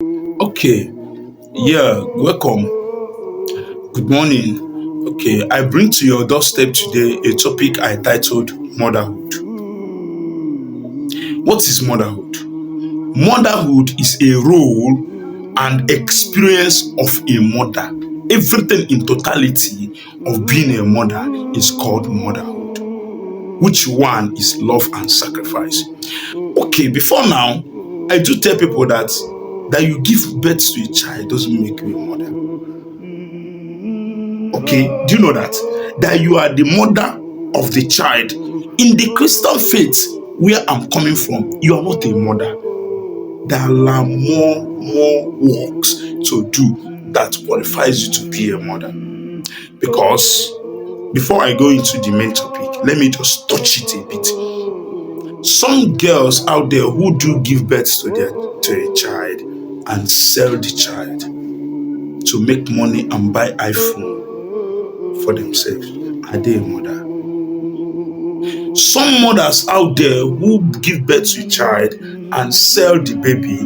Okay, yeah, welcome. Good morning. Okay, I bring to your doorstep today a topic I titled Motherhood. What is motherhood? Motherhood is a role and experience of a mother. Everything in totality of being a mother is called motherhood. Which one is love and sacrifice? Okay, before now, I do tell people that you give birth to a child doesn't make you a mother. Okay, do you know that? That you are the mother of the child. In the Christian faith, where I'm coming from, you are not a mother. There are more works to do that qualifies you to be a mother. Because before I go into the main topic, let me just touch it a bit. Some girls out there who do give birth to a child and sell the child to make money and buy iPhone for themselves, are they a mother? Some mothers out there who give birth to a child and sell the baby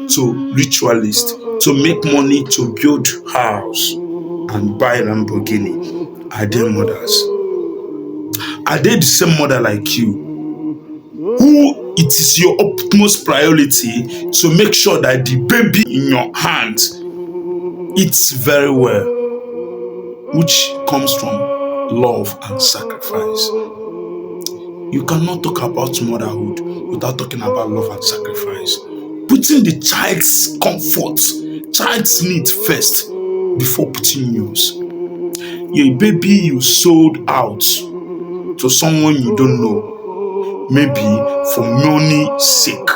to ritualists to make money to build house and buy Lamborghini, are they mothers? Are they the same mother like you, who it is your utmost priority to make sure that the baby in your hand eats very well, which comes from love and sacrifice? You cannot talk about motherhood without talking about love and sacrifice. Putting the child's comfort, child's need first before putting yours. A baby you sold out to someone you don't know, maybe for money sake,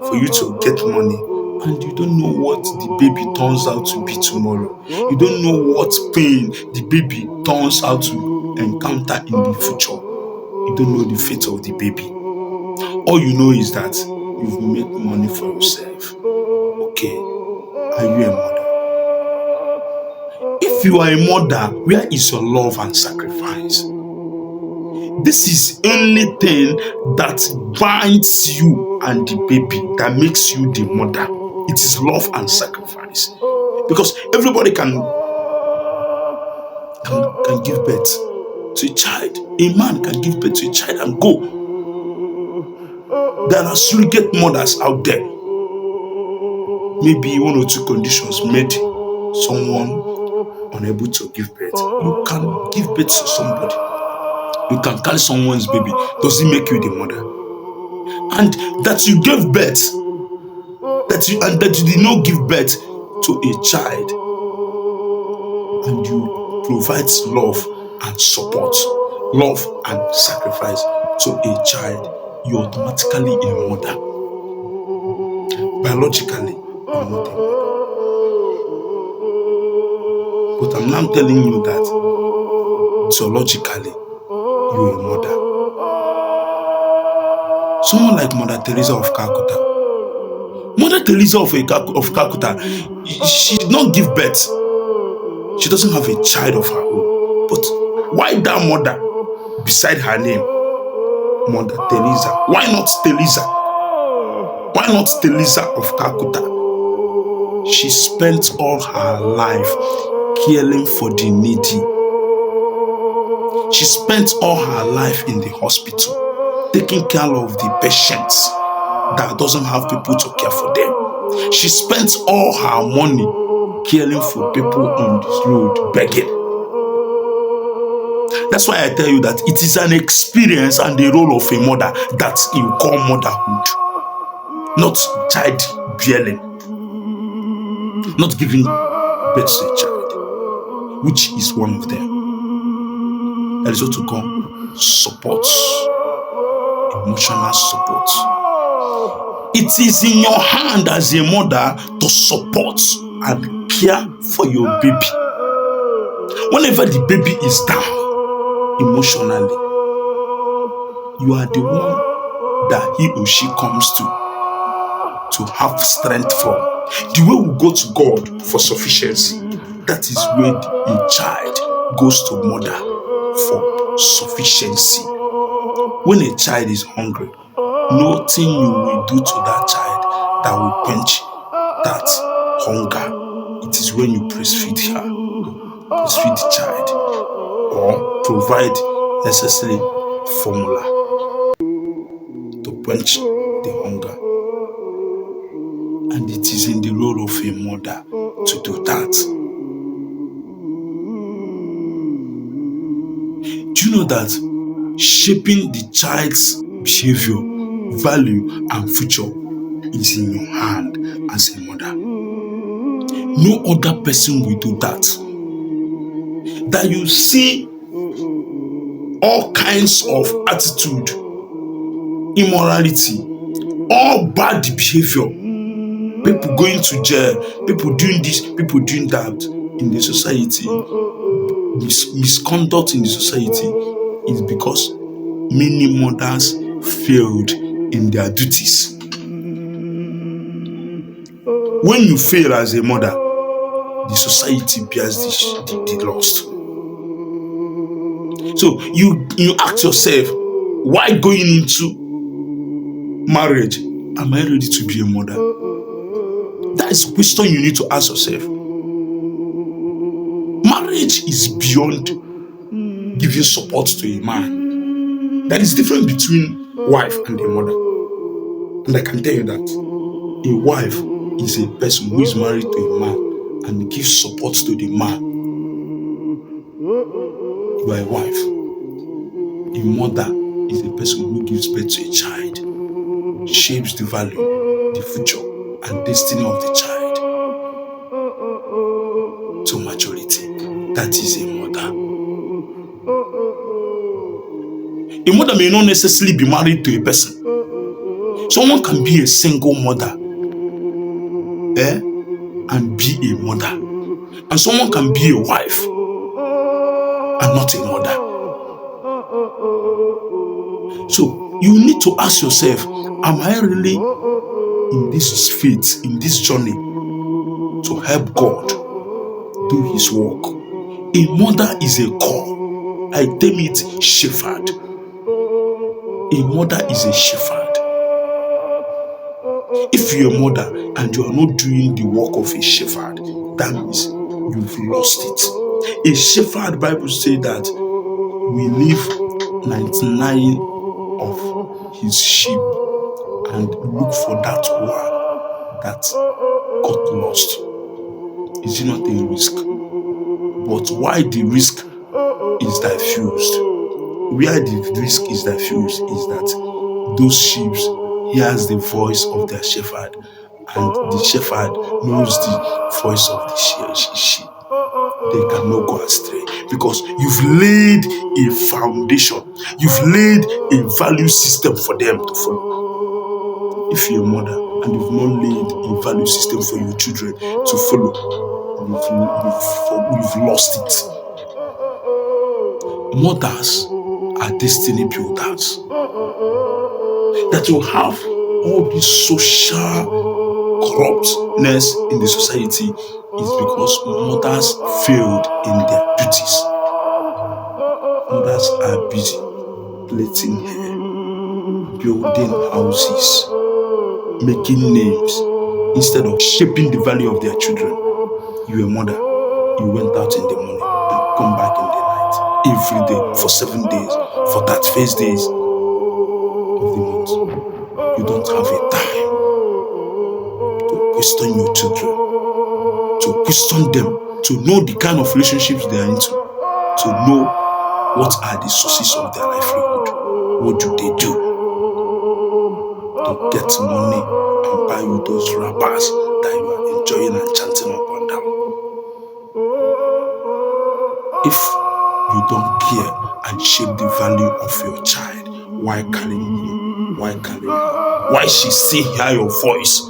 for you to get money, and you don't know what the baby turns out to be tomorrow. You don't know what pain the baby turns out to encounter in the future. You don't know the fate of the baby. All you know is that you've made money for yourself. Okay, are you a mother? If you are a mother, where is your love and sacrifice? This is only thing that binds you and the baby, that makes you the mother. It is love and sacrifice. Because everybody can give birth to a child. A man can give birth to a child and go. There are surrogate mothers out there. Maybe one or two conditions made someone unable to give birth. You can give birth to somebody. You can carry someone's baby. Does it make you the mother? And that you gave birth, that you did not give birth to a child, and you provide love and support, love and sacrifice to a child, you're automatically a mother. Biologically, you're not a mother. But I'm now telling you that zoologically, you're a mother. Someone like Mother Teresa of Calcutta. Mother Teresa of Calcutta, she did not give birth. She doesn't have a child of her own. But why that mother beside her name? Mother Teresa. Why not Teresa? Why not Teresa of Calcutta? She spent all her life caring for the needy. She spent all her life in the hospital, taking care of the patients that doesn't have people to care for them. She spent all her money caring for people on the road begging. That's why I tell you that it is an experience and the role of a mother that you call motherhood, not child bearing, not giving birth to a child, which is one of them. There is what to call support, emotional support. It is in your hand as a mother to support and care for your baby. Whenever the baby is down emotionally, you are the one that he or she comes to have strength from. The way we go to God for sufficiency, that is where a child goes to mother for sufficiency. When a child is hungry, nothing you will do to that child that will quench that hunger. It is when you breastfeed her, breastfeed the child, or provide necessary formula to quench the hunger. And it is in the role of a mother to do that. Do you know that shaping the child's behavior, value, and future is in your hand as a mother? No other person will do that. That you see all kinds of attitude, immorality, all bad behavior, people going to jail, people doing this, people doing that in the society, misconduct in the society, is because many mothers failed in their duties. When you fail as a mother, the society bears the loss. So you ask yourself, why going into marriage, am I ready to be a mother? That is a question you need to ask yourself. Marriage is beyond giving support to a man. That is different between wife and a mother. And I can tell you that a wife is a person who is married to a man and gives support to the man. You are a wife. A mother is a person who gives birth to a child, shapes the value, the future, and destiny of the child to maturity. That is a mother. A mother may not necessarily be married to a person. Someone can be a single mother, and be a mother. And someone can be a wife and not a mother. So you need to ask yourself, am I really in this faith, in this journey, to help God do his work? A mother is a call. I term it shepherd. A mother is a shepherd. If you're a mother and you are not doing the work of a shepherd, that means you've lost it. A shepherd, Bible says that we leave 99 of his sheep and look for that one that got lost. Is it not a risk? But why the risk is diffused? Where the risk is diffused is that those sheep hears the voice of their shepherd, and the shepherd knows the voice of the sheep. They cannot go astray because you've laid a foundation, you've laid a value system for them to follow. If you're a mother and you've not laid a value system for your children to follow, you've lost it. Mothers are destiny builders. That you have all this social corruptness in the society is because mothers failed in their duties. Mothers are busy plaiting hair, building houses, making names, instead of shaping the value of their children. You're a mother, you went out in the morning and come back in the night, every day, for 7 days, for that first days of the month. You don't have a time to question your children, to question them, to know the kind of relationships they are into, to know what are the sources of their livelihood, what do they do to get money and buy you those rappers that you are enjoying and chanting up and down. If you don't care and shape the value of your child, why carrying him? Why carrying her? Why she still hear your voice?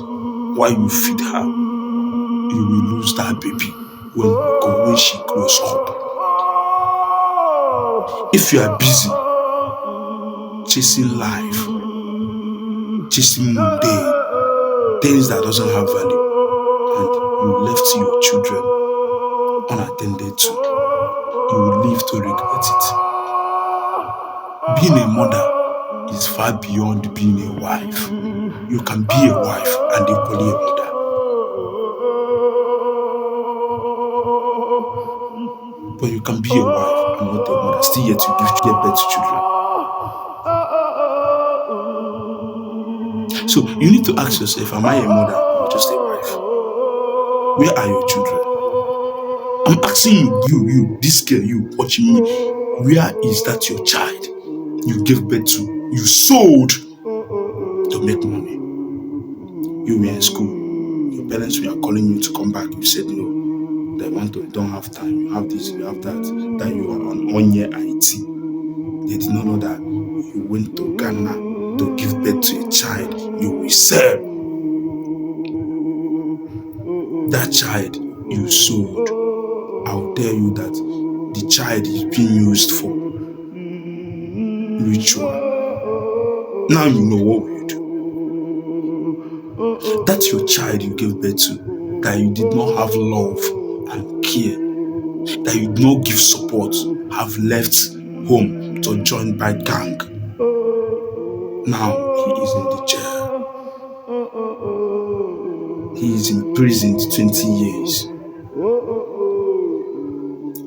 Why you feed her? You will lose that baby when she grows up. If you are busy chasing life, chasing mundane things that doesn't have value, and you left your children unattended to, you will live to regret it. Being a mother is far beyond being a wife. You can be a wife and equally a mother. But you can be a wife and not a mother, still yet you give birth to children. So you need to ask yourself, am I a mother or just a wife? Where are your children? I'm asking you, this girl, you watching me, where is that your child you gave birth to, you sold to make money? You were in school, your parents were calling you to come back, you said no. They don't have time, you have this, you have that you are on 1 year IT. They did not know that you went to Ghana to give birth to a child you will sell. That child you sold, I'll tell you that the child is being used for ritual. Now you know what we do. That's your child you gave birth to, that you did not have love and care, that you did not give support, have left home to join by gang. Now he is in the jail. He is imprisoned 20 years.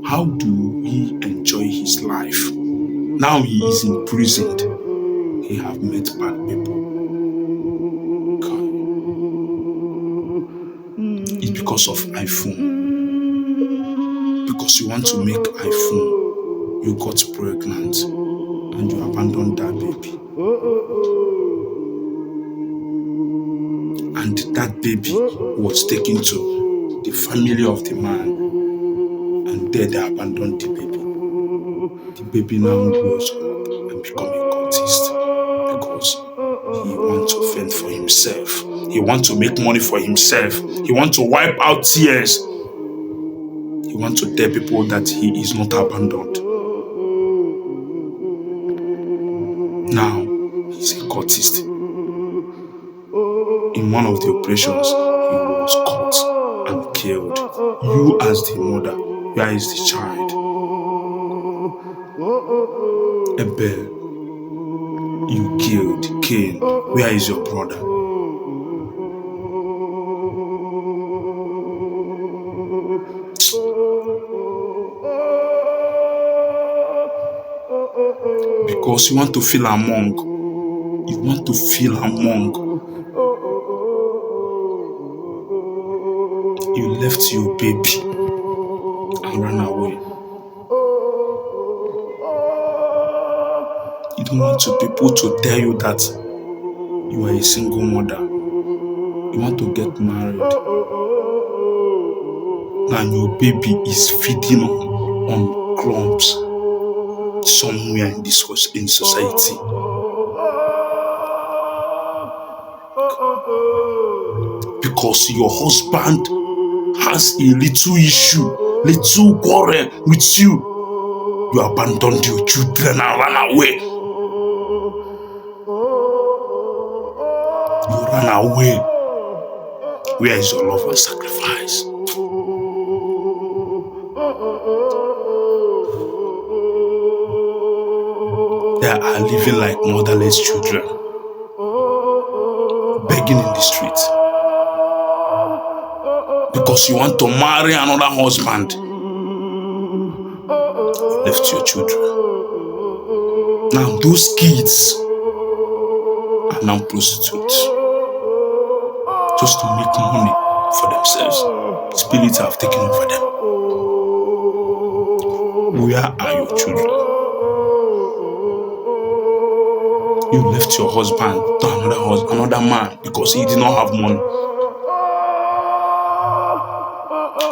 How do he enjoy his life? Now he is imprisoned. He have met bad people. It's because of iPhone. Because you want to make iPhone, you got pregnant and you abandoned that baby. And that baby was taken to the family of the man, and there they abandoned the baby. The baby now grows up and becomes a cultist because he wants to fend for himself. He wants to make money for himself. He wants to wipe out tears. He wants to tell people that he is not abandoned. Now he's a cultist. In one of the operations, he was caught and killed. You as the mother, where is the child? Abel, you killed Cain. Where is your brother? Because you want to feel among. You want to feel among. You left your baby and ran away. You don't want people to tell you that you are a single mother. You want to get married. And your baby is feeding on crumbs somewhere in society. Because your husband has a little issue, little quarrel with you. You abandoned your children and ran away. You ran away. Where is your love and sacrifice? They are living like motherless children, begging in the streets. Because you want to marry another husband. Left your children. Now those kids are now prostitutes. Just to make money for themselves. Spirits have taken over them. Where are your children? You left your husband to another man because he did not have money.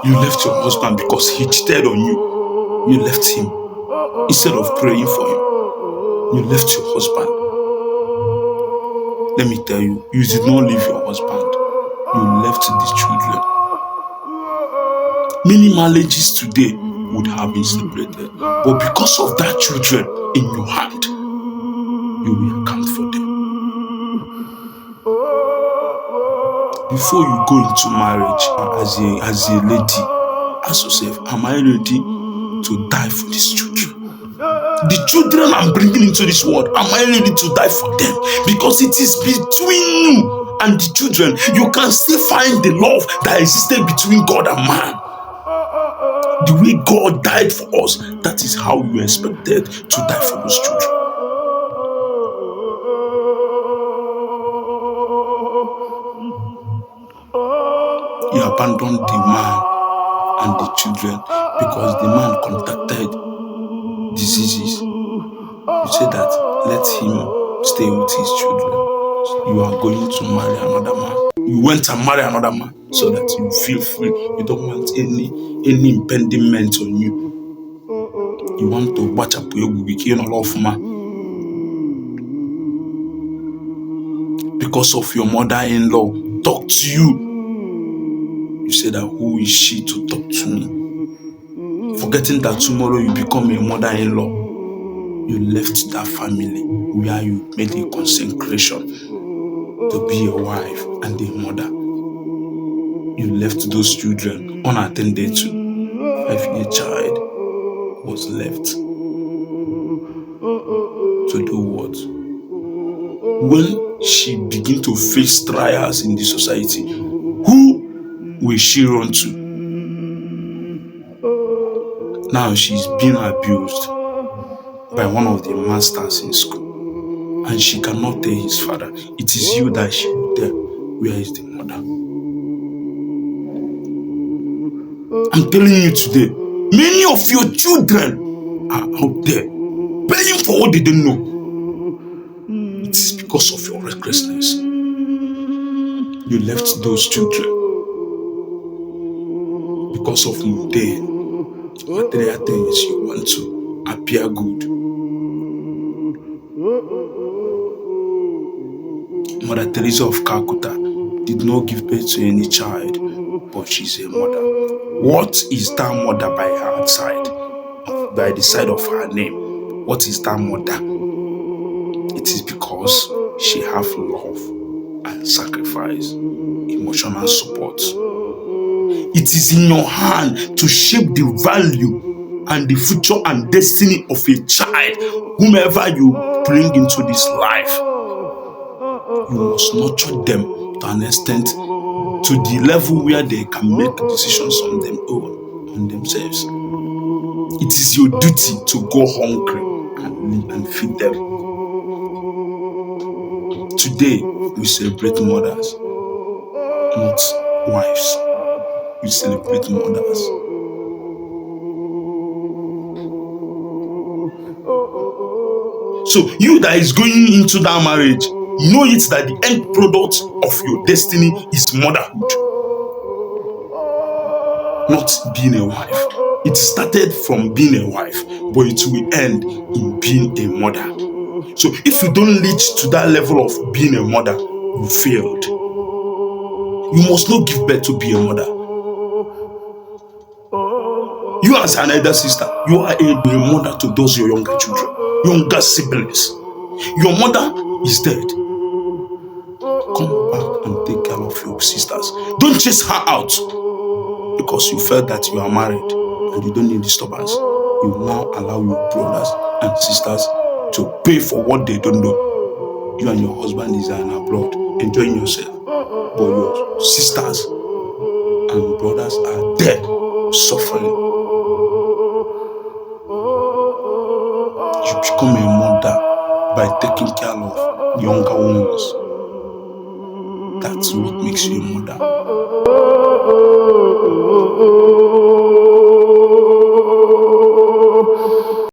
You left your husband because he cheated on you. You left him instead of praying for him. You left your husband. Let me tell you, you did not leave your husband. You left the children. Many marriages today would have been separated, but because of that children in your hand, you will account for them. Before you go into marriage as a lady, ask yourself, am I ready to die for these children? The children I'm bringing into this world, am I ready to die for them? Because it is between you and the children. You can still find the love that existed between God and man. The way God died for us, that is how you are expected to die for those children. You abandoned the man and the children because the man contracted diseases. You say that let him stay with his children. You are going to marry another man. You went and marry another man so that you feel free. You don't want any impediment on you. You want to watch up with man because of your mother-in-law talk to you. You say that who is she to talk to me? Forgetting that tomorrow you become a mother-in-law. You left that family where you made a consecration to be a wife and a mother. You left those children unattended to. 5-year child was left to do what? When she begin to face trials in the society, who will she run to? Now she's being abused by one of the masters in school, and she cannot tell his father. It is you that she will tell. Where is the mother? I'm telling you today, many of your children are out there paying for what they don't know. It is because of your recklessness. You left those children because of mundane, material things. You want to appear good. Mother Teresa of Calcutta did not give birth to any child, but she's a mother. What is that mother by her side? By the side of her name. What is that mother? It is because she has love and sacrifice, emotional support. It is in your hand to shape the value and the future and destiny of a child, whomever you bring into this life. You must nurture them to an extent, to the level where they can make decisions on themselves. It is your duty to go hungry and feed them. Today, we celebrate mothers, not wives. We celebrate mothers. So you that is going into that marriage, know it that the end product of your destiny is motherhood, not being a wife. It started from being a wife, but it will end in being a mother. So if you don't reach to that level of being a mother, you failed. You must not give birth to be a mother. You as an elder sister, you are a mother to those your younger children, younger siblings. Your mother is dead. Come back and take care of your sisters. Don't chase her out because you felt that you are married and you don't need disturbance. You now allow your brothers and sisters to pay for what they don't know. You and your husband is abroad enjoying yourself, but your sisters and brothers are there suffering. You become a mother by taking care of younger ones. That's what makes you a mother.